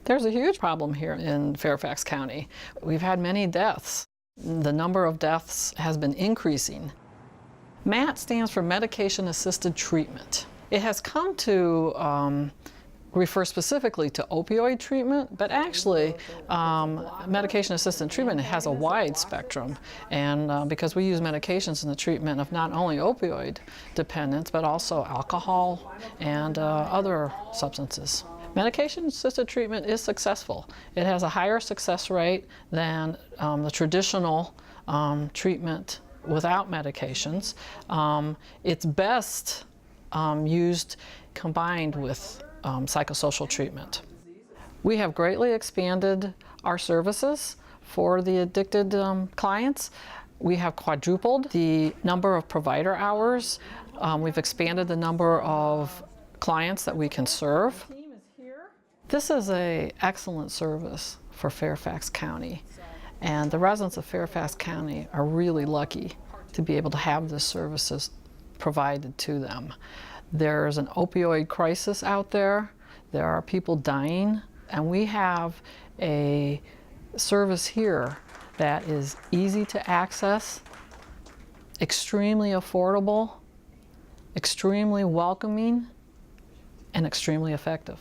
There's a huge problem here in Fairfax County. We've had many deaths. The number of deaths has been increasing. MAT stands for Medication-Assisted Treatment. It has come to refer specifically to opioid treatment, but actually medication-assisted treatment has a wide spectrum, and because we use medications in the treatment of not only opioid dependence, but also alcohol and other substances. Medication-assisted treatment is successful. It has a higher success rate than the traditional treatment without medications. It's best used combined with psychosocial treatment. We have greatly expanded our services for the addicted clients. We have quadrupled the number of provider hours. We've expanded the number of clients that we can serve. This is an excellent service for Fairfax County, and the residents of Fairfax County are really lucky to be able to have this services provided to them. There's an opioid crisis out there. There are people dying, and we have a service here that is easy to access, extremely affordable, extremely welcoming, and extremely effective.